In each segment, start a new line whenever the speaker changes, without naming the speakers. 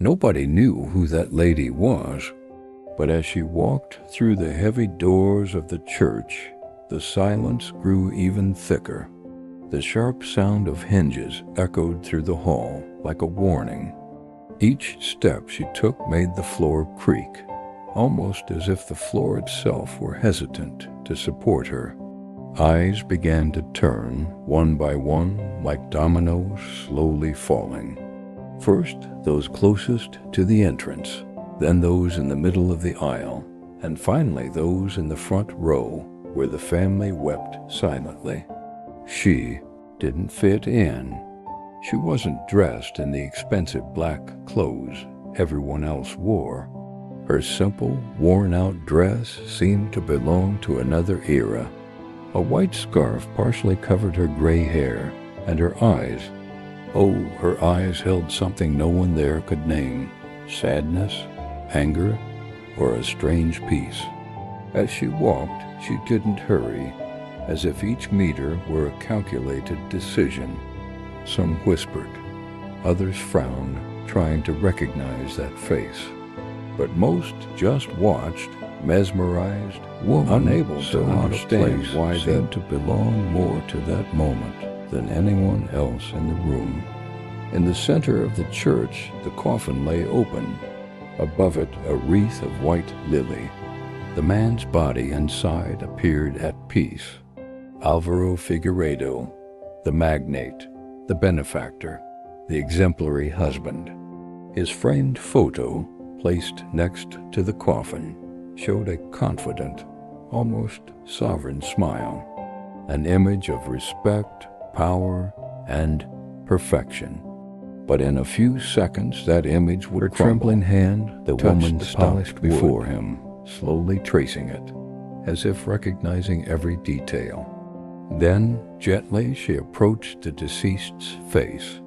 Nobody knew who that lady was, but as she walked through the heavy doors of the church, the silence grew even thicker. The sharp sound of hinges echoed through the hall like a warning. Each step she took made the floor creak, almost as if the floor itself were hesitant to support her. Eyes began to turn, one by one, like dominoes slowly falling. First, those closest to the entrance, then those in the middle of the aisle, and finally those in the front row, where the family wept silently. She didn't fit in. She wasn't dressed in the expensive black clothes everyone else wore. Her simple, worn-out dress seemed to belong to another era. A white scarf partially covered her gray hair, and her eyes, her eyes held something no one there could name: sadness, anger, or a strange peace. As she walked, she didn't hurry, as if each meter were a calculated decision. Some whispered, others frowned, trying to recognize that face. But most just watched, mesmerized, unable to understand why they seemed to belong more to that moment than anyone else in the room. In the center of the church, the coffin lay open. Above it, a wreath of white lily. The man's body inside appeared at peace. Alvaro Figueiredo, the magnate, the benefactor, the exemplary husband. His framed photo, placed next to the coffin, showed a confident, almost sovereign smile, an image of respect, power, and perfection. But in a few seconds that image would crumble. Her trembling hand, the woman stopped before him, slowly tracing it, as if recognizing every detail. Then, gently, she approached the deceased's face.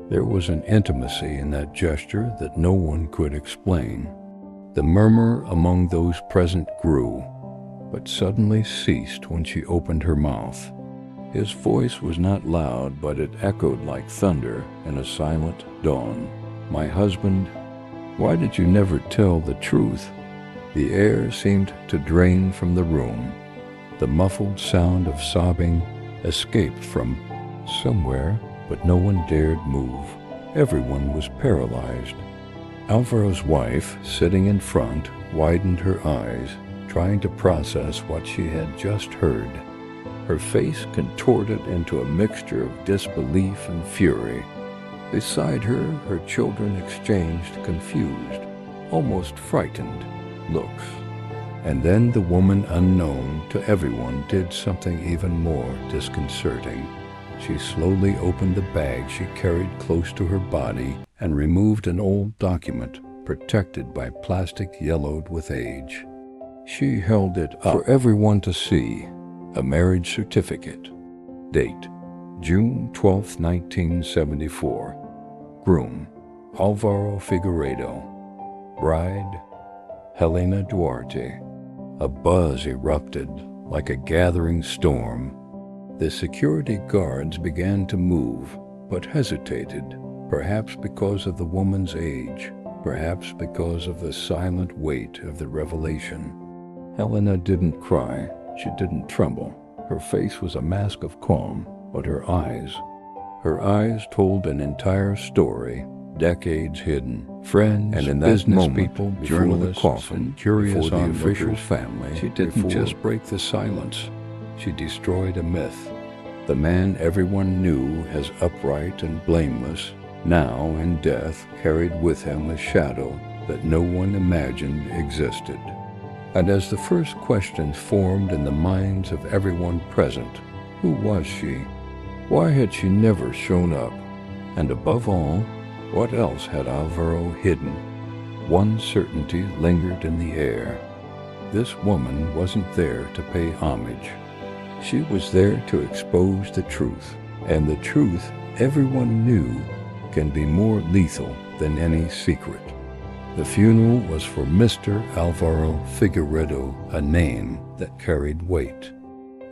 There was an intimacy in that gesture that no one could explain. The murmur among those present grew, but suddenly ceased when she opened her mouth. His voice was not loud, but it echoed like thunder in a silent dawn. "My husband, why did you never tell the truth?" The air seemed to drain from the room. The muffled sound of sobbing escaped from somewhere, but no one dared move. Everyone was paralyzed. Alvaro's wife, sitting in front, widened her eyes, trying to process what she had just heard. Her face contorted into a mixture of disbelief and fury. Beside her, her children exchanged confused, almost frightened looks. And then the woman unknown to everyone did something even more disconcerting. She slowly opened the bag she carried close to her body and removed an old document protected by plastic yellowed with age. She held it up for everyone to see. A marriage certificate. Date: June 12, 1974. Groom: Alvaro Figueiredo. Bride: Helena Duarte. A buzz erupted like a gathering storm. The security guards began to move, but hesitated, perhaps because of the woman's age, perhaps because of the silent weight of the revelation. Helena didn't cry. She didn't tremble. Her face was a mask of calm, but her eyes told an entire story, decades hidden. Friends, and in that moment, people, journalists, coffin, curious on the official family, she didn't just break the silence. She destroyed a myth. The man everyone knew as upright and blameless, now in death carried with him a shadow that no one imagined existed. And as the first questions formed in the minds of everyone present, who was she? Why had she never shown up? And above all, what else had Alvaro hidden? One certainty lingered in the air. This woman wasn't there to pay homage. She was there to expose the truth, and the truth everyone knew can be more lethal than any secret. The funeral was for Mr. Alvaro Figueiredo, a name that carried weight.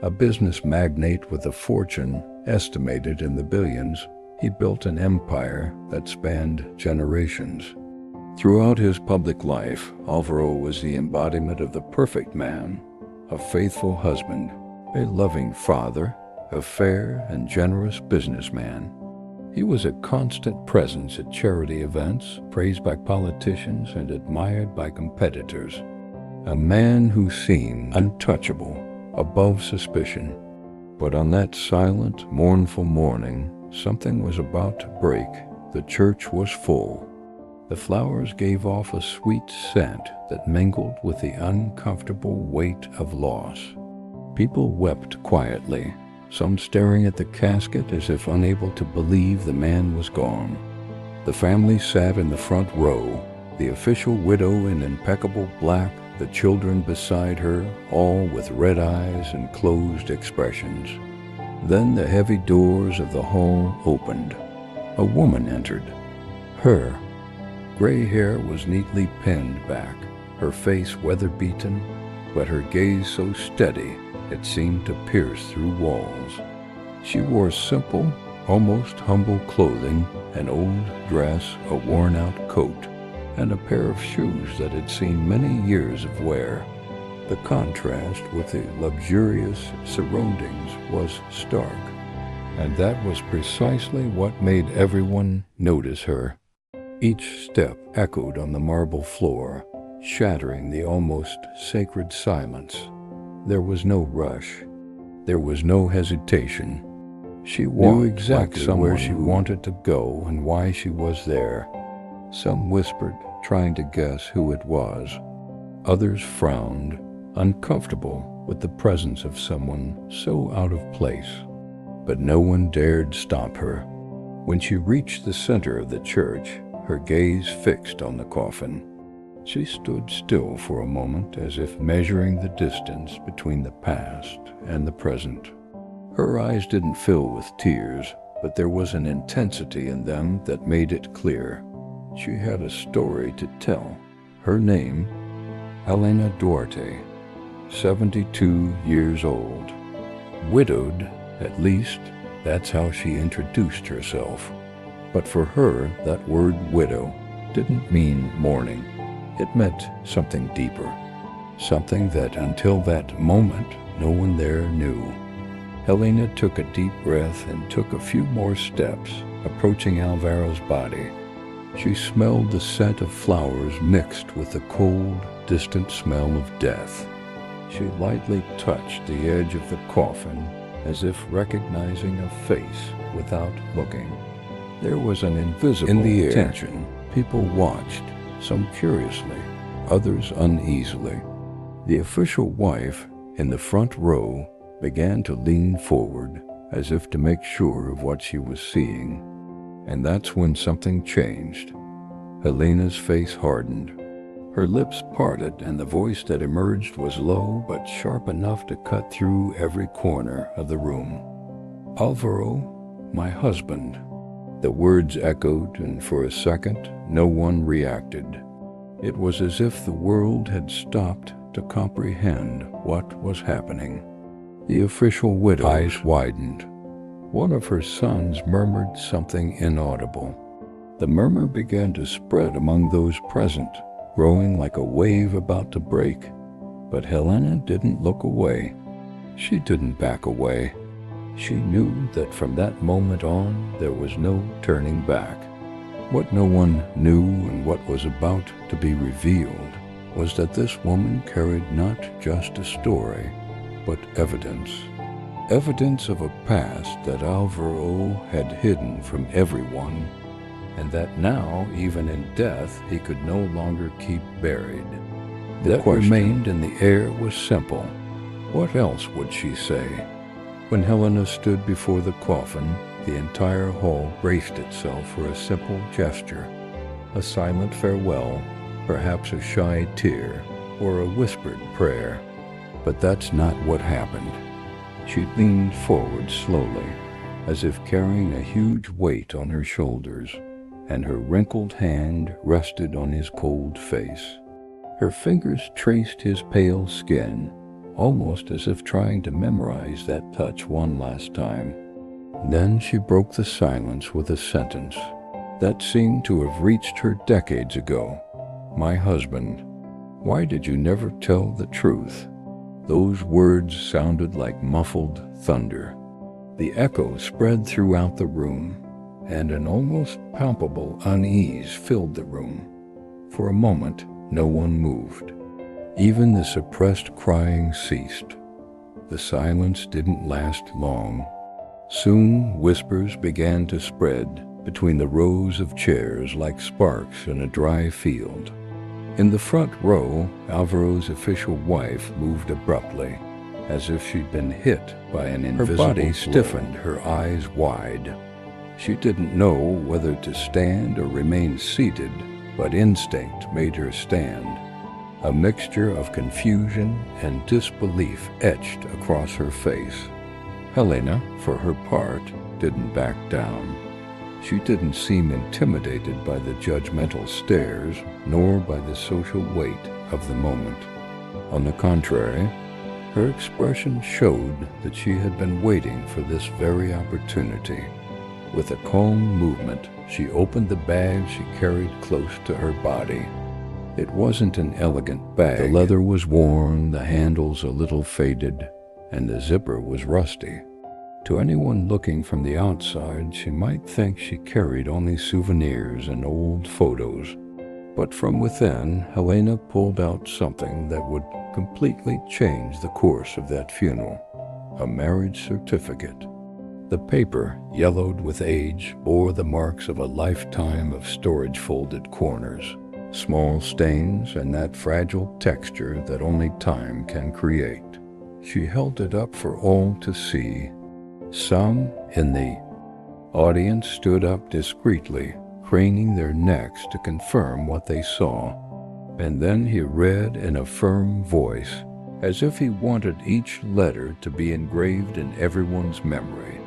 A business magnate with a fortune estimated in the billions, he built an empire that spanned generations. Throughout his public life, Alvaro was the embodiment of the perfect man, a faithful husband, a loving father, a fair and generous businessman. He was a constant presence at charity events, praised by politicians and admired by competitors. A man who seemed untouchable, above suspicion. But on that silent, mournful morning, something was about to break. The church was full. The flowers gave off a sweet scent that mingled with the uncomfortable weight of loss. People wept quietly, some staring at the casket as if unable to believe the man was gone. The family sat in the front row, the official widow in impeccable black, the children beside her, all with red eyes and closed expressions. Then the heavy doors of the hall opened. A woman entered. Her gray hair was neatly pinned back, her face weather-beaten, but her gaze so steady it seemed to pierce through walls. She wore simple, almost humble clothing, an old dress, a worn-out coat, and a pair of shoes that had seen many years of wear. The contrast with the luxurious surroundings was stark, and that was precisely what made everyone notice her. Each step echoed on the marble floor, shattering the almost sacred silence. There was no rush. There was no hesitation. She knew exactly where she wanted to go and why she was there. Some whispered, trying to guess who it was. Others frowned, uncomfortable with the presence of someone so out of place. But no one dared stop her. When she reached the center of the church, her gaze fixed on the coffin, she stood still for a moment as if measuring the distance between the past and the present. Her eyes didn't fill with tears, but there was an intensity in them that made it clear. She had a story to tell. Her name, Helena Duarte, 72 years old. Widowed, at least, that's how she introduced herself. But for her, that word widow didn't mean mourning. It meant something deeper, something that until that moment no one there knew. Helena took a deep breath and took a few more steps, approaching Alvaro's body. She smelled the scent of flowers mixed with the cold, distant smell of death. She lightly touched the edge of the coffin as if recognizing a face without looking. There was an invisible tension. People watched, some curiously, others uneasily. The official wife, in the front row, began to lean forward, as if to make sure of what she was seeing. And that's when something changed. Helena's face hardened. Her lips parted, and the voice that emerged was low but sharp enough to cut through every corner of the room. "Alvaro, my husband." The words echoed, and for a second, no one reacted. It was as if the world had stopped to comprehend what was happening. The official widow's eyes widened. One of her sons murmured something inaudible. The murmur began to spread among those present, growing like a wave about to break. But Helena didn't look away. She didn't back away. She knew that from that moment on, there was no turning back. What no one knew and what was about to be revealed was that this woman carried not just a story, but evidence. Evidence of a past that Alvaro had hidden from everyone, and that now, even in death, he could no longer keep buried. The question remained in the air was simple. What else would she say? When Helena stood before the coffin, the entire hall braced itself for a simple gesture, a silent farewell, perhaps a shy tear, or a whispered prayer. But that's not what happened. She leaned forward slowly, as if carrying a huge weight on her shoulders, and her wrinkled hand rested on his cold face. Her fingers traced his pale skin, almost as if trying to memorize that touch one last time. Then she broke the silence with a sentence that seemed to have reached her decades ago. my husband. Why did you never tell the truth?" Those words sounded like muffled thunder. The echo spread throughout the room, and an almost palpable unease filled the room. For a moment, no one moved. Even the suppressed crying ceased. The silence didn't last long. Soon, whispers began to spread between the rows of chairs like sparks in a dry field. In the front row, Alvaro's official wife moved abruptly, as if she'd been hit by an invisible blow. Her body stiffened, her eyes wide. She didn't know whether to stand or remain seated, but instinct made her stand. A mixture of confusion and disbelief etched across her face. Helena, for her part, didn't back down. She didn't seem intimidated by the judgmental stares, nor by the social weight of the moment. On the contrary, her expression showed that she had been waiting for this very opportunity. With a calm movement, she opened the bag she carried close to her body. It wasn't an elegant bag. The leather was worn, the handles a little faded, and the zipper was rusty. To anyone looking from the outside, she might think she carried only souvenirs and old photos. But from within, Helena pulled out something that would completely change the course of that funeral: a marriage certificate. The paper, yellowed with age, bore the marks of a lifetime of storage-folded corners, small stains, and that fragile texture that only time can create. She held it up for all to see. Some in the audience stood up discreetly, craning their necks to confirm what they saw. And then he read in a firm voice, as if he wanted each letter to be engraved in everyone's memory.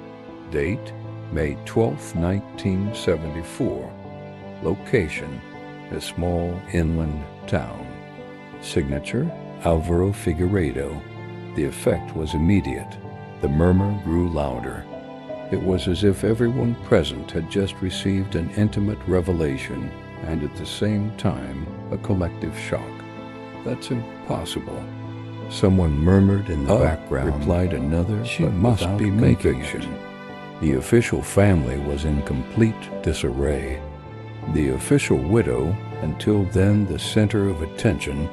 Date, May 12, 1974. Location, a small inland town. Signature, Alvaro Figueiredo. The effect was immediate. The murmur grew louder. It was as if everyone present had just received an intimate revelation and at the same time a collective shock. "That's impossible," someone murmured in the background. Replied another, "She must be making it." The official family was in complete disarray. The official widow, until then the center of attention,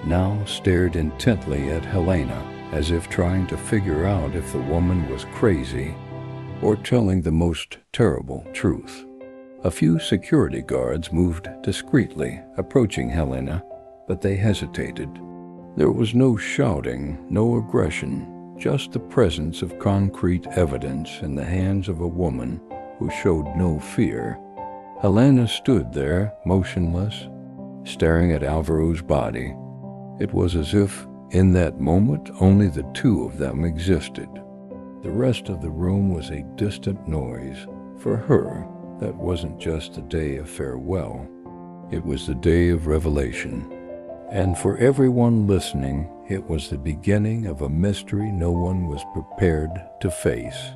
now stared intently at Helena, as if trying to figure out if the woman was crazy or telling the most terrible truth. A few security guards moved discreetly, approaching Helena, but they hesitated. There was no shouting, no aggression, just the presence of concrete evidence in the hands of a woman who showed no fear. Helena stood there, motionless, staring at Alvaro's body. It was as if, in that moment, only the two of them existed. The rest of the room was a distant noise. For her, that wasn't just a day of farewell. It was the day of revelation. And for everyone listening, it was the beginning of a mystery no one was prepared to face.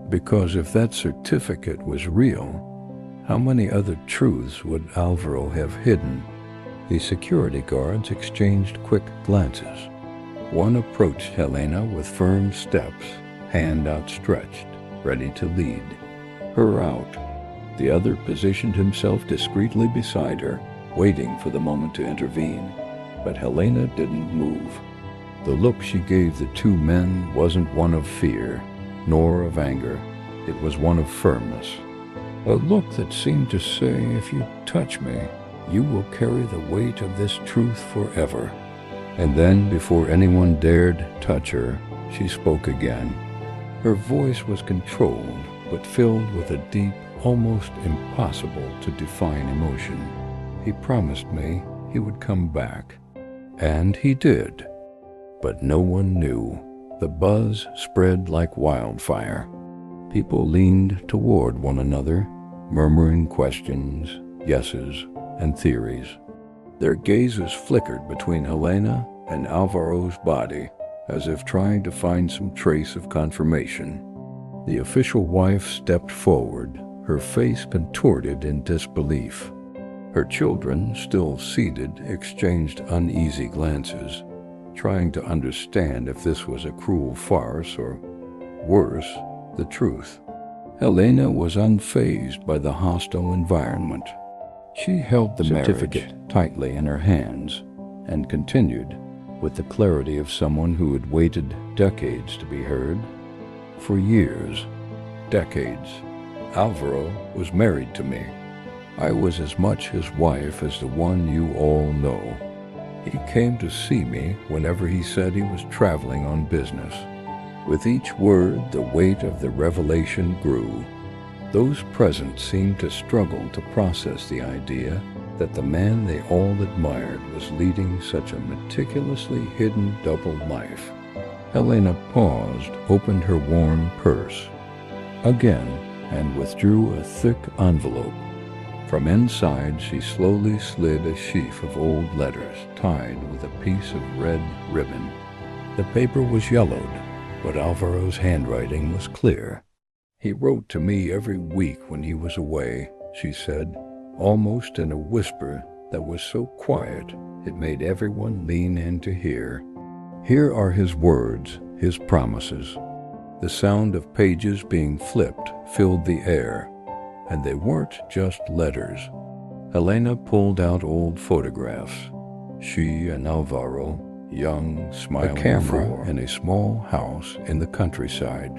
Because if that certificate was real, how many other truths would Alvaro have hidden? The security guards exchanged quick glances. One approached Helena with firm steps, hand outstretched, ready to lead her out. The other positioned himself discreetly beside her, waiting for the moment to intervene. But Helena didn't move. The look she gave the two men wasn't one of fear, nor of anger. It was one of firmness. A look that seemed to say, "If you touch me, you will carry the weight of this truth forever." And then, before anyone dared touch her, she spoke again. Her voice was controlled, but filled with a deep, almost impossible to define emotion. "He promised me he would come back." And he did. But no one knew. The buzz spread like wildfire. People leaned toward one another, murmuring questions, guesses, and theories. Their gazes flickered between Helena and Alvaro's body, as if trying to find some trace of confirmation. The official wife stepped forward, her face contorted in disbelief. Her children, still seated, exchanged uneasy glances, trying to understand if this was a cruel farce or, worse, the truth. Helena was unfazed by the hostile environment. She held the certificate tightly in her hands and continued, with the clarity of someone who had waited decades to be heard. For years, decades, Alvaro was married to me. I was as much his wife as the one you all know. He came to see me whenever he said he was traveling on business. With each word, the weight of the revelation grew. Those present seemed to struggle to process the idea that the man they all admired was leading such a meticulously hidden double life. Helena paused, opened her worn purse again, and withdrew a thick envelope. From inside, she slowly slid a sheaf of old letters tied with a piece of red ribbon. The paper was yellowed, but Alvaro's handwriting was clear. He wrote to me every week when he was away, she said, almost in a whisper that was so quiet it made everyone lean in to hear. Here are his words, his promises. The sound of pages being flipped filled the air, and they weren't just letters. Helena pulled out old photographs. She and Alvaro, young, smiling, a camera in a small house in the countryside.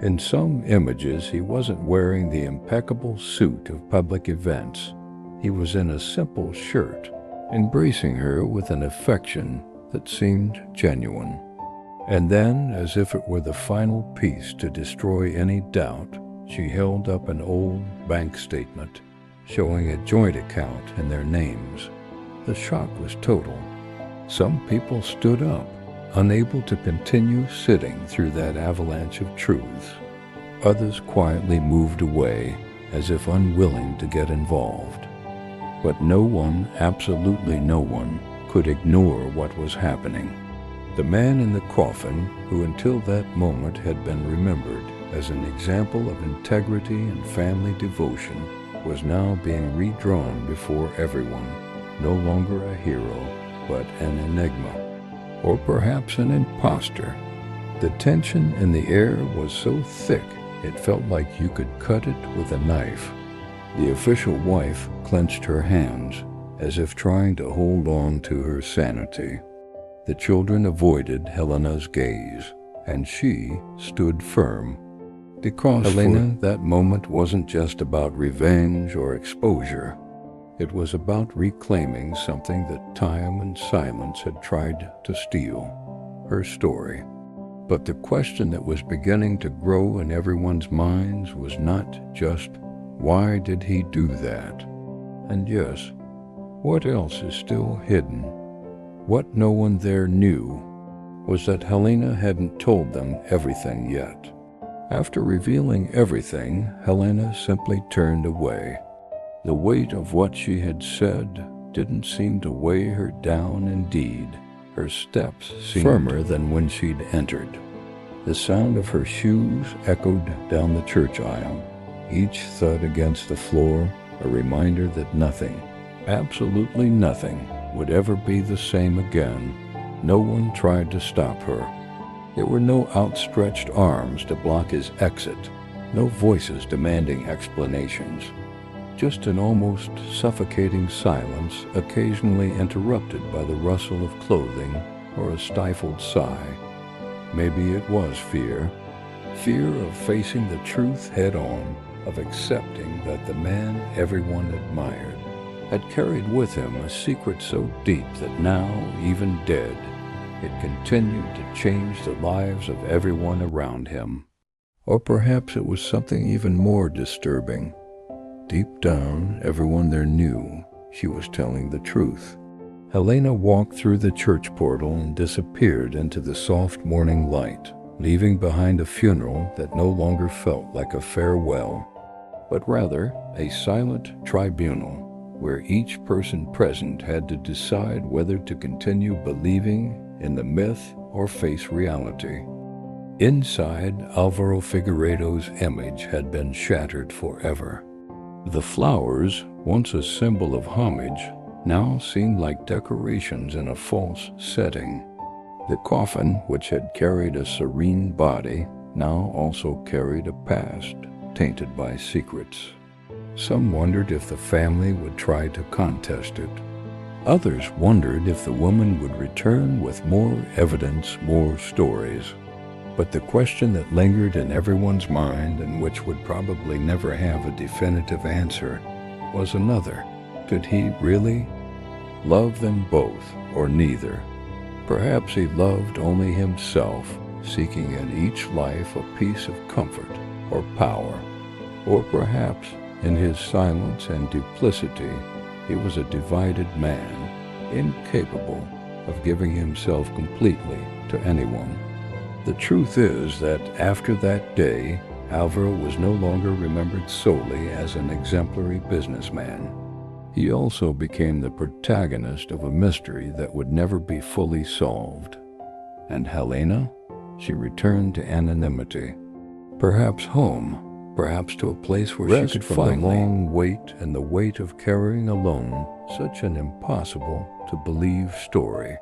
In some images, he wasn't wearing the impeccable suit of public events. He was in a simple shirt, embracing her with an affection that seemed genuine. And then, as if it were the final piece to destroy any doubt, she held up an old bank statement, showing a joint account in their names. The shock was total. Some people stood up, unable to continue sitting through that avalanche of truths. Others quietly moved away, as if unwilling to get involved. But no one, absolutely no one, could ignore what was happening. The man in the coffin, who until that moment had been remembered as an example of integrity and family devotion, was now being redrawn before everyone, no longer a hero, but an enigma, or perhaps an imposter. The tension in the air was so thick it felt like you could cut it with a knife. The official wife clenched her hands, as if trying to hold on to her sanity. The children avoided Helena's gaze, and she stood firm. Because Helena, that moment wasn't just about revenge or exposure. It was about reclaiming something that time and silence had tried to steal, her story. But the question that was beginning to grow in everyone's minds was not just, why did he do that? And yes, what else is still hidden? What no one there knew was that Helena hadn't told them everything yet. After revealing everything, Helena simply turned away. The weight of what she had said didn't seem to weigh her down. Indeed, her steps seemed firmer than when she'd entered. The sound of her shoes echoed down the church aisle, each thud against the floor a reminder that nothing, absolutely nothing, would ever be the same again. No one tried to stop her. There were no outstretched arms to block his exit, no voices demanding explanations. Just an almost suffocating silence, occasionally interrupted by the rustle of clothing or a stifled sigh. Maybe it was fear. Fear of facing the truth head-on, of accepting that the man everyone admired had carried with him a secret so deep that now, even dead, it continued to change the lives of everyone around him. Or perhaps it was something even more disturbing. Deep down, everyone there knew she was telling the truth. Helena walked through the church portal and disappeared into the soft morning light, leaving behind a funeral that no longer felt like a farewell, but rather a silent tribunal where each person present had to decide whether to continue believing in the myth or face reality. Inside, Alvaro Figueiredo's image had been shattered forever. The flowers, once a symbol of homage, now seemed like decorations in a false setting. The coffin, which had carried a serene body, now also carried a past tainted by secrets. Some wondered if the family would try to contest it. Others wondered if the woman would return with more evidence, more stories. But the question that lingered in everyone's mind, and which would probably never have a definitive answer, was another. Did he really love them both, or neither? Perhaps he loved only himself, seeking in each life a piece of comfort or power. Or perhaps, in his silence and duplicity, he was a divided man, incapable of giving himself completely to anyone. The truth is that after that day, Alvaro was no longer remembered solely as an exemplary businessman. He also became the protagonist of a mystery that would never be fully solved. And Helena? She returned to anonymity. Perhaps home, perhaps to a place where she could find the long wait and the weight of carrying alone such an impossible to believe story.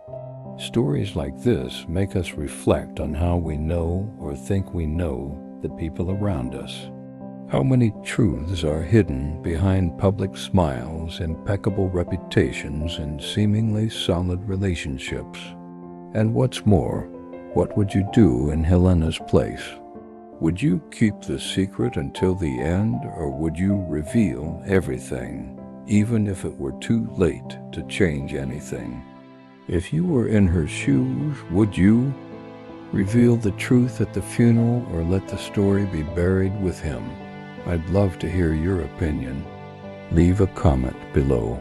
Stories like this make us reflect on how we know or think we know the people around us. How many truths are hidden behind public smiles, impeccable reputations, and seemingly solid relationships? And what's more, what would you do in Helena's place? Would you keep the secret until the end, or would you reveal everything, even if it were too late to change anything? If you were in her shoes, would you reveal the truth at the funeral or let the story be buried with him? I'd love to hear your opinion. Leave a comment below.